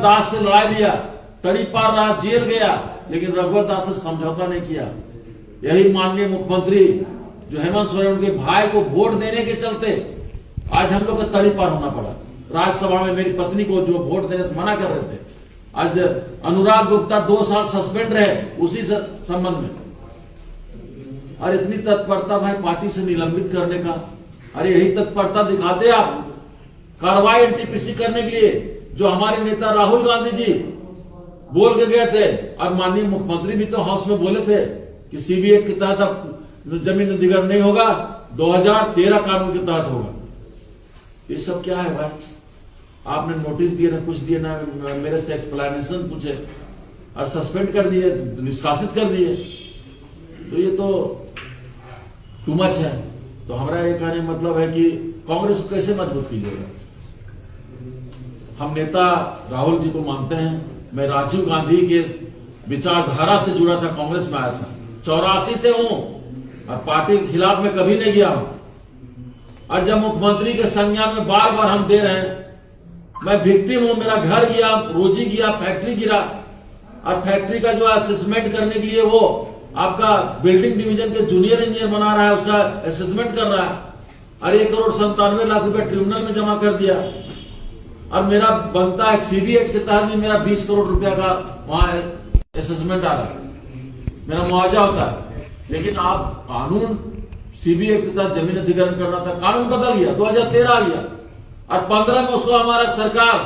दास से लड़ा लिया, तड़ी पार रहा, जेल गया, लेकिन रघुवर दास से समझौता नहीं किया। यही माननीय मुख्यमंत्री जो हेमंत सोरेन के भाई को वोट देने के चलते आज हम लोग को तड़ी पार होना पड़ा। राज्यसभा में मेरी पत्नी को जो वोट देने से मना कर रहे थे, आज अनुराग गुप्ता 2 साल सस्पेंड रहे उसी संबंध में। और इतनी तत्परता भाई पार्टी से निलंबित करने का, अरे यही तत्परता दिखाते आप कार्रवाई एनटीपीसी करने के लिए जो हमारे नेता राहुल गांधी जी बोल के गए थे। और माननीय मुख्यमंत्री भी तो हाउस में बोले थे कि सीबीआई के तहत अब जमीन अधिग्रहण नहीं होगा, 2013 कानून के तहत होगा। ये सब क्या है भाई? आपने नोटिस दिए ना, कुछ दिए ना, मेरे से एक्सप्लेनेशन पूछे और सस्पेंड कर दिए, निष्कासित कर दिए। तो ये तो टू मच है। तो हमारा ये कहने मतलब है कि कांग्रेस को कैसे मजबूत कीजिएगा? हम नेता राहुल जी को मानते हैं। मैं राजीव गांधी के विचारधारा से जुड़ा था, कांग्रेस में आया था, 84 से हूं और पार्टी के खिलाफ में कभी नहीं गया हूं। और जब मुख्यमंत्री के संज्ञान में बार बार हम दे रहे हैं, मैं विक्टिम हूं, मेरा घर गया, रोजी गया, फैक्ट्री गिरा, और फैक्ट्री का जो असेसमेंट करने के लिए वो आपका बिल्डिंग डिवीजन के जूनियर इंजीनियर बना रहा है, उसका असेसमेंट कर रहा है, और 1,97,00,000 रुपए ट्रिब्यूनल में जमा कर दिया। और मेरा बनता है सीबीएच के तहत भी मेरा 20 करोड़ रुपया का वहां असेसमेंट आ रहा है, मेरा मुआवजा होता है। लेकिन आप कानून सीबीआई के तहत जमीन अधिग्रहण करना था, कानून बदल गया, 2013 आ गया, और 15 में उसको हमारा सरकार,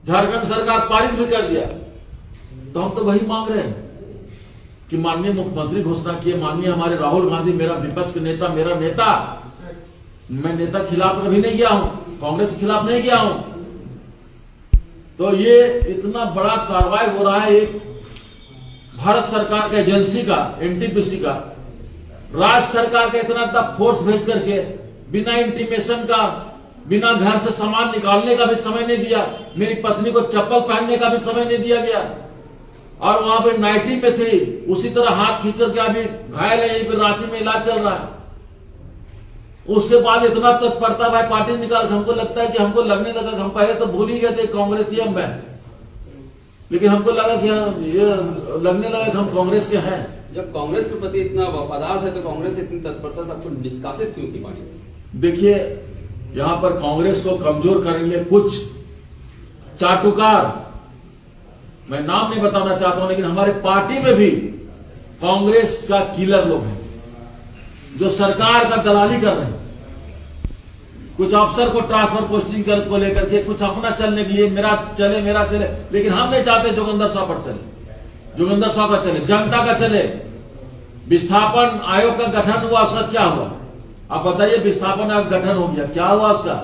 झारखंड सरकार पारित भी कर दिया। तो हम तो वही मांग रहे हैं कि माननीय मुख्यमंत्री घोषणा किए, माननीय हमारे राहुल गांधी, मेरा विपक्ष के नेता, मेरा नेता, मैं नेता खिलाफ कभी नहीं गया हूं, कांग्रेस के खिलाफ नहीं गया हूं। तो ये इतना बड़ा कार्रवाई हो रहा है एक भारत सरकार के एजेंसी का, एनटीपीसी का, राज्य सरकार का इतना फोर्स भेज करके बिना इंटीमेशन का, बिना घर से सामान निकालने का भी समय नहीं दिया, मेरी पत्नी को चप्पल पहनने का भी समय नहीं दिया गया, और वहां पे नाइटी में थी, उसी तरह हाथ खींच करके अभी घायल है, यहीं पे रांची में इलाज चल रहा है। उसके बाद इतना तत्परता भाई पार्टी निकाल, हमको लगता है कि हमको लगने लगा, हम पहले तो भूल ही गए थे कांग्रेस ही हम है, लेकिन हमको लगा कि ये लगने लगा कि हम कांग्रेस के हैं। जब कांग्रेस के प्रति इतना वफादार है तो कांग्रेस इतनी तत्परता से आपको निष्कासित क्यों की पार्टी से? देखिए, यहां पर कांग्रेस को कमजोर करने के लिए कुछ चाटुकार, मैं नाम नहीं बताना चाहता हूं, लेकिन हमारे पार्टी में भी कांग्रेस का किलर लोग हैं जो सरकार का दलाली कर रहे हैं। कुछ अफसर को ट्रांसफर पोस्टिंग को लेकर के, कुछ अपना चलने के लिए, मेरा चले, लेकिन हम नहीं चाहते जोगिंदर साहब पर चले, जोगिंदर साहब का चले, जनता का चले। विस्थापन आयोग का गठन हुआ, उसका क्या हुआ? आप बताइए, विस्थापन आयोग गठन हो गया, क्या हुआ उसका?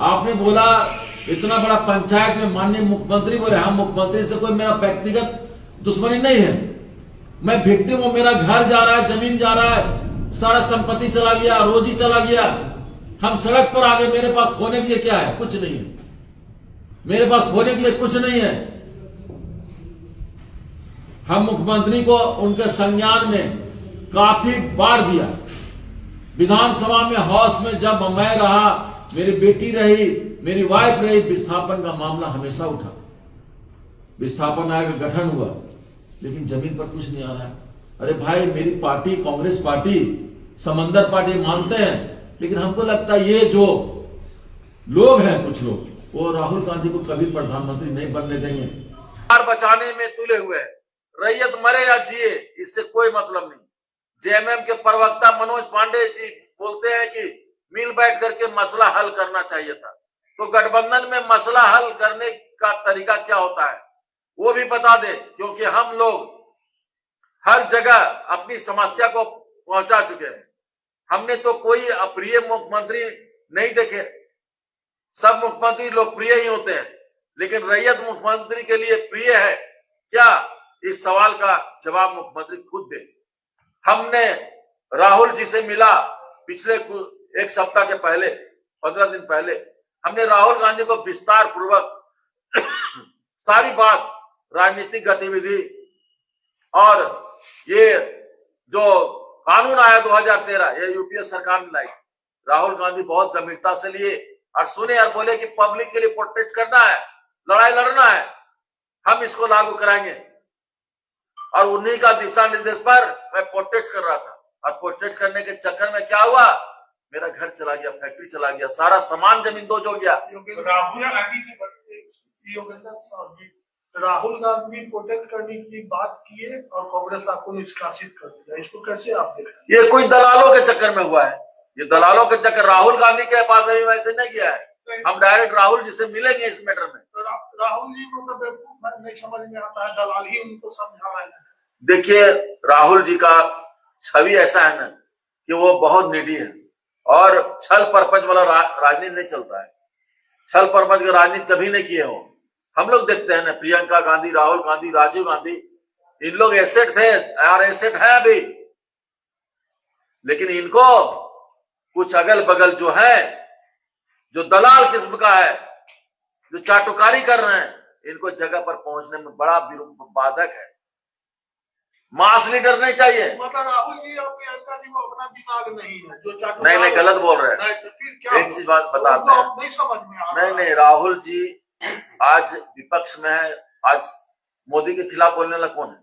आपने बोला इतना बड़ा पंचायत में माननीय मुख्यमंत्री बोले, हम मुख्यमंत्री से कोई मेरा व्यक्तिगत दुश्मनी नहीं है, मैं विक्टिम हूं, मेरा घर जा रहा है, जमीन जा रहा है, सारा संपत्ति चला गया, रोजी चला गया, हम सड़क पर आ गए, मेरे पास खोने के लिए क्या है? कुछ नहीं है, मेरे पास खोने के लिए कुछ नहीं है। हम मुख्यमंत्री को उनके संज्ञान में काफी बार दिया, विधानसभा में, हाउस में, जब मैं रहा, मेरी बेटी रही, मेरी वाइफ रही, विस्थापन का मामला हमेशा उठा, विस्थापन आयोग का गठन हुआ, लेकिन जमीन पर कुछ नहीं आ रहा है। अरे भाई, मेरी पार्टी, कांग्रेस पार्टी, समंदर पार्टी मानते हैं, लेकिन हमको लगता है ये जो लोग हैं, कुछ लोग, वो राहुल गांधी को कभी प्रधानमंत्री नहीं बनने देंगे। बचाने में तुले हुए हैं, रैयत मरे या जिए, इससे कोई मतलब नहीं। जेएमएम के प्रवक्ता मनोज पांडे जी बोलते हैं कि मिल बैठ करके मसला हल करना चाहिए था। तो गठबंधन में मसला हल करने का तरीका क्या होता है वो भी बता दे, क्योंकि हम लोग हर जगह अपनी समस्या को पहुंचा चुके हैं। हमने तो कोई अप्रिय मुख्यमंत्री नहीं देखे, सब मुख्यमंत्री लोकप्रिय ही होते हैं, लेकिन रैयत मुख्यमंत्री के लिए प्रिय है क्या? इस सवाल का जवाब मुख्यमंत्री खुद दे। हमने राहुल जी से मिला पिछले एक सप्ताह के पहले, 15 दिन पहले, हमने राहुल गांधी को विस्तार पूर्वक सारी बात, राजनीतिक गतिविधि और ये जो कानून आया 2013, ये यूपीए सरकार ने लाई, राहुल गांधी बहुत गंभीरता से लिए और सुने और बोले कि पब्लिक के लिए प्रोटेक्ट करना है, लड़ाई लड़ना है, हम इसको लागू कराएंगे। और उन्हीं का दिशा निर्देश पर मैं प्रोटेस्ट कर रहा था, और प्रोटेस्ट करने के चक्कर में क्या हुआ, मेरा घर चला गया, फैक्ट्री चला गया, सारा सामान जमीन दोज हो गया। राहुल गांधी प्रोटेक्ट करने की बात किए और कांग्रेस आपको निष्कासित कर दिया, इसको कैसे आप देख रहे हैं? ये कोई दलालों के चक्कर में हुआ है, ये दलालों के चक्कर। राहुल गांधी के पास अभी वैसे नहीं गया है, हम डायरेक्ट राहुल जी से मिलेंगे इस मैटर में। राहुल जी को तो नहीं समझ में आता है, दलाल ही उनको समझा रहे हैं। देखिए, राहुल जी का छवि ऐसा है ना कि वो बहुत निडी है, और छल परपंच वाला राजनीति नहीं चलता है। छल परपंच की राजनीति कभी नहीं किए हो। हम लोग देखते हैं ना, प्रियंका गांधी, राहुल गांधी, राजीव गांधी, इन लोग एसेट थे और एसेट है अभी, लेकिन इनको कुछ अगल बगल जो है, जो दलाल किस्म का है, जो चाटुकारी कर रहे हैं, इनको जगह पर पहुंचने में बड़ा बाधक है। मास लीडर नहीं चाहिए। मतलब राहुल जी और प्रियंका जी को अपना दिमाग नहीं है, जो नहीं नहीं, गलत बोल रहे हैं। तो फिर क्या एक चीज बात बताते हैं, नहीं समझ में आ रहा। नहीं नहीं, राहुल जी आज विपक्ष में है, आज मोदी के खिलाफ बोलने वाला कौन है?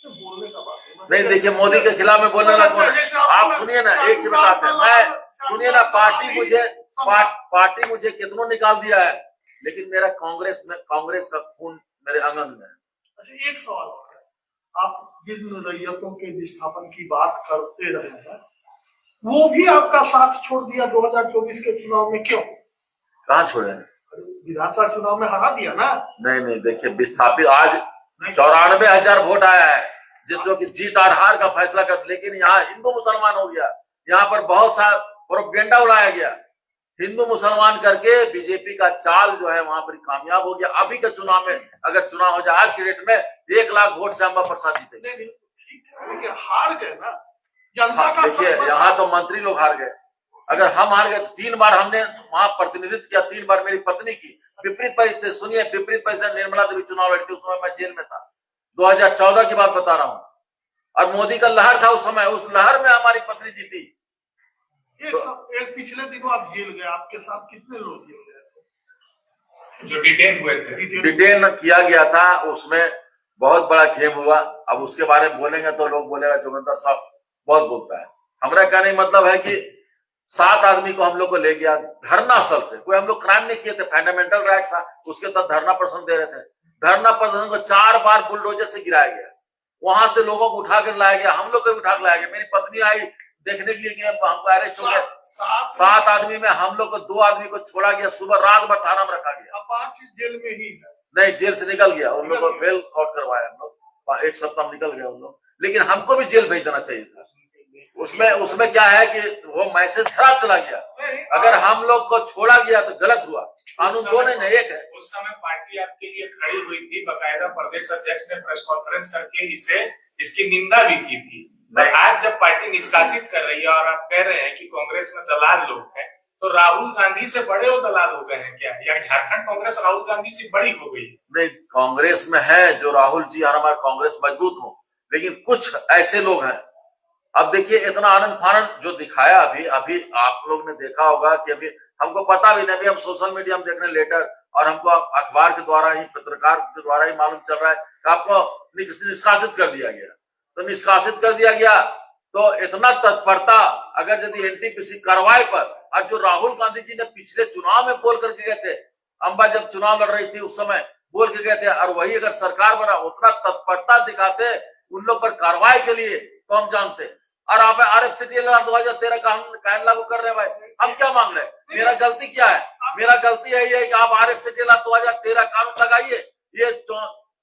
बोलने का बात है। नहीं, देखिए, मोदी के खिलाफ में बोलने वाला कौन है? आप सुनिए ना, एक चीज बताते हैं, मैं सुनिए ना, पार्टी मुझे कितनों निकाल दिया है, लेकिन मेरा कांग्रेस का खून मेरे अंगन में है। अच्छा, एक सवाल है, आप जिन रैयतों के विस्थापन की बात करते रहे हैं, वो भी आपका साथ छोड़ दिया 2024 के चुनाव में, क्यों? कहाँ छोड़े? विधानसभा चुनाव में हरा दिया ना। नहीं नहीं, देखिए, विस्थापित आज 94,000 वोट आया है, जिसको कि जीत और हार का फैसला कर, लेकिन यहाँ हिंदू मुसलमान हो गया। यहाँ पर बहुत सा प्रोपेगेंडा उड़ाया गया, हिंदू मुसलमान करके बीजेपी का चाल जो है वहां पर कामयाब हो गया। अभी के चुनाव में अगर चुनाव हो जाए आज के डेट में 1 लाख वोट से अम्बा प्रसाद जीतेंगे। लेकिन हार गए ना जनता का। देखिए, यहाँ तो मंत्री लोग हार गए, अगर हम हार गए तो 3 बार हमने वहां प्रतिनिधित्व किया, 3 बार मेरी पत्नी की। विपरीत परिस्थिति सुनिए, विपरीत परिस्थिति निर्मला देवी चुनाव लड़ती, उस समय मैं जेल में था, 2014 की बात बता रहा हूँ, और मोदी का लहर था उस समय, उस लहर में हमारी पत्नी जीती। एक पिछले दिनों आप जेल गए, आपके साथ कितने लोग जेल गए जो डिटेन हुए थे? डिटेन किया गया था, उसमें बहुत बड़ा गेम हुआ। अब उसके बारे में बोलेंगे तो लोग बोलेगा जोगिंदर साहब बहुत बोलता है। हमारा कहने का मतलब है कि 7 आदमी को हम लोग को ले गया धरना स्थल से, कोई हम लोग क्राइम नहीं किए थे, फंडामेंटल राइट था, उसके तहत धरना प्रदर्शन दे रहे थे। धरना प्रदर्शन को 4 बार बुलडोजर से गिराया गया, वहां से लोगों को उठा कर लाया गया, हम लोग को भी उठा कर लाया गया। मेरी पत्नी आई देखने के लिए, हमको अरेस्ट हो गया। 7 आदमी में हम लोग को 2 आदमी को छोड़ा गया, सुबह रात भर थाना में रखा गया। 5 जेल में ही है। नहीं, जेल से निकल गया, उन लोग को बेल आउट करवाया हम लोग, 1 सप्ताह निकल गया उन लोग, लेकिन हमको भी जेल भेज देना चाहिए था। उसमें क्या है कि वो मैसेज खराब चला गया। अगर हम लोग को छोड़ा गया तो गलत हुआ, कानून दो नहीं एक है। उस समय पार्टी आपके लिए खड़ी हुई थी, बकायदा प्रदेश अध्यक्ष ने प्रेस कॉन्फ्रेंस करके इसकी निंदा भी की थी। आज जब पार्टी निष्कासित कर रही है और आप कह रहे हैं कि कांग्रेस में दलाल लोग हैं, तो राहुल गांधी से बड़े वो दलाल हो गए हैं क्या, या झारखंड कांग्रेस राहुल गांधी से बड़ी हो गई? नहीं, कांग्रेस में है जो राहुल जी और हमारा कांग्रेस मजबूत हो, लेकिन कुछ ऐसे लोग हैं। अब देखिए, इतना आनंद फानंद जो दिखाया अभी आप लोग ने देखा होगा कि अभी हमको पता भी नहीं, अभी हम सोशल मीडिया में देख रहे हैं लेटर, और हमको अखबार के द्वारा ही, पत्रकार के द्वारा ही मालूम चल रहा है कि आपको निष्कासित कर दिया गया। तो निष्कासित कर दिया गया तो इतना तत्परता, अगर यदि एनटीपीसी कार्रवाई पर, और जो राहुल गांधी जी ने पिछले चुनाव में बोल करके गए थे, अम्बा जब चुनाव लड़ रही थी उस समय बोल के गए थे, और वही अगर सरकार बना उतना तत्परता दिखाते उन लोग पर कार्रवाई के लिए तो हम जानते। और आप आरएफसीटी 2013 कानून लागू कर रहे हैं भाई, हम क्या मांग रहे हैं? मेरा गलती क्या है? मेरा गलती है ये कि आप आरएफसीटी 2013 कानून लगाइए, ये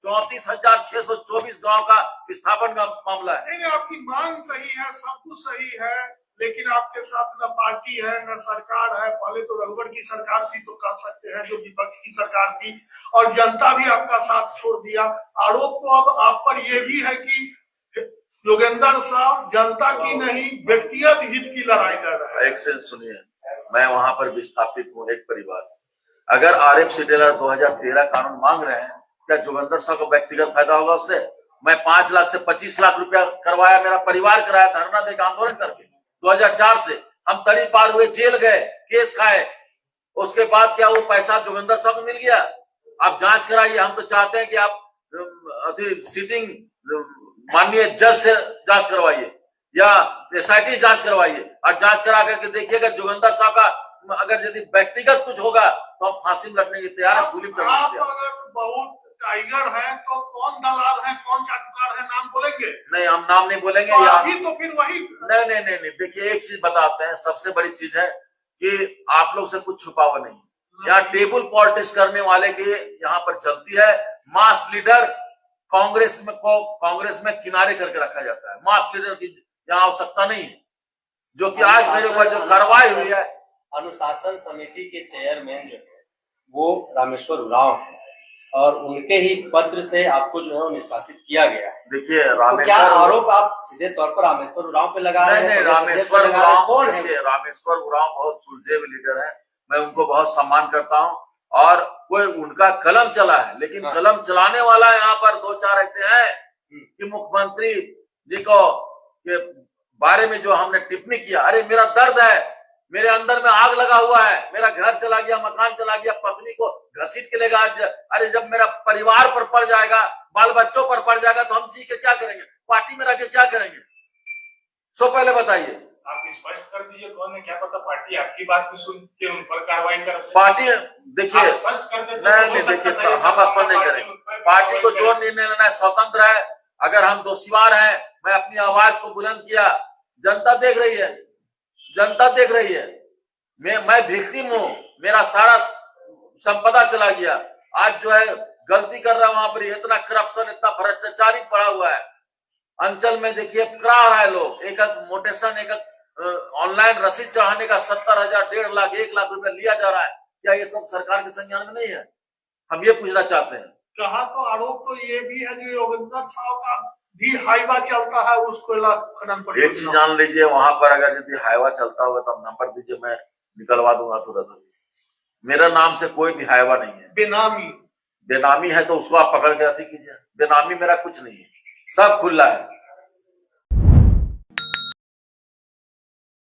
34,624 गांव का विस्थापन का मामला है। नहीं, आपकी मांग सही है, सब कुछ सही है, लेकिन आपके साथ न पार्टी है न सरकार है। पहले तो रघुवर की सरकार थी तो कर सकते हैं, जो विपक्ष की सरकार थी, और जनता भी आपका साथ छोड़ दिया। आरोप तो अब आप पर यह भी है कि योगेंद्र साहब जनता की नहीं व्यक्तिगत हित की लड़ाई लड़ रहे हैं। एक से सुनिए, मैं वहां पर विस्थापित हूँ, एक परिवार। अगर आरएफसीटी 2013 कानून मांग रहे हैं, क्या जोगिंदर साहब को व्यक्तिगत फायदा होगा उससे? मैं 5 लाख से 25 लाख रुपया करवाया, मेरा परिवार कराया, धरना देकर आंदोलन करके 2004 से हम तड़ी पार हुए, जेल गए, केस खाए, उसके बाद क्या वो पैसा जोगिंदर साहब को मिल गया? आप जांच कराइए। हम तो चाहते हैं कि आप सिटिंग माननीय जज से जांच करवाइए या एसआईटी जांच करवाइए और जांच करा करके देखिएगा जोगिंदर साहब का अगर यदि व्यक्तिगत कुछ होगा तो हम फांसी में लटने की तैयार है, सूली में चढ़ने की तैयार है। अगर बहुत टाइगर है तो कौन दलाल है, कौन चाटुकार है, नाम बोलेंगे? नहीं, हम नाम नहीं बोलेंगे। तो अभी तो फिर वही नहीं, देखिए एक चीज बताते हैं, सबसे बड़ी चीज है कि आप लोग से कुछ छुपा हुआ नहीं। यहाँ टेबल पॉलिटिक्स करने वाले की यहाँ पर चलती है। मास लीडर कांग्रेस में किनारे करके रखा जाता है। मास लीडर की यहाँ आवश्यकता नहीं है। जो कि आज मेरे ऊपर जो कार्रवाई हुई है, अनुशासन समिति के चेयरमैन जो है वो रामेश्वर उरांव है और उनके ही पत्र से आपको जो है वो निष्कासित किया गया है। देखिए तो क्या आरोप आप सीधे तौर पर रामेश्वर उरांव पे लगा रहे हैं? नहीं, रामेश्वर उरांव कौन है? रामेश्वर उरांव बहुत सुलझे हुए लीडर है। मैं उनको बहुत सम्मान करता हूँ और कोई उनका कलम चला है, लेकिन कलम चलाने वाला यहाँ पर दो चार ऐसे हैं कि मुख्यमंत्री जी को के बारे में जो हमने टिप्पणी किया, अरे मेरा दर्द है, मेरे अंदर में आग लगा हुआ है, मेरा घर चला गया, मकान चला गया, पत्नी को घसीट के लेगा। अरे जब मेरा परिवार पर पड़ जाएगा, बाल बच्चों पर पड़ जाएगा तो हम जी के क्या करेंगे? पार्टी में रह के क्या करेंगे? सो पहले बताइए। आप स्पष्ट कर दीजिए कौन है, क्या पता पार्टी आपकी बात को सुन के उन पर कार्रवाई कर। पार्टी देखिए, स्पष्ट कर देते नहीं देखिए, हम स्पष्ट नहीं करेंगे। पार्टी को जो निर्णय लेना है स्वतंत्र है। अगर हम दोषीवार हैं, मैं अपनी आवाज को बुलंद किया, जनता देख रही है, जनता देख रही है। मैं विक्टिम हूँ, मेरा सारा संपदा चला गया। आज जो है गलती कर रहा है वहां पर इतना करप्शन, इतना भ्रष्टाचारी पड़ा हुआ है। अंचल में देखिए करा रहा है लोग, एक मोटेशन, एक ऑनलाइन रसीद चढ़ाने का 70,000, 1.5 लाख, 1 लाख रुपया लिया जा रहा है। क्या ये सब सरकार के संज्ञान में नहीं है? हम ये पूछना चाहते हैं। कहा तो आरोप तो ये भी है कि योगेंद्र साहब का भी हाईवा चलता है उस कोयला खनन पर। एक चीज जान लीजिए, वहां पर अगर यदि हाईवा चलता होगा तो नंबर दीजिए, मैं निकलवा दूंगा तुरंत। मेरा नाम से कोई भी हाईवा नहीं है। बेनामी है तो उसको आप पकड़ के रसी कीजिए। बेनामी मेरा कुछ नहीं है, सब खुला है।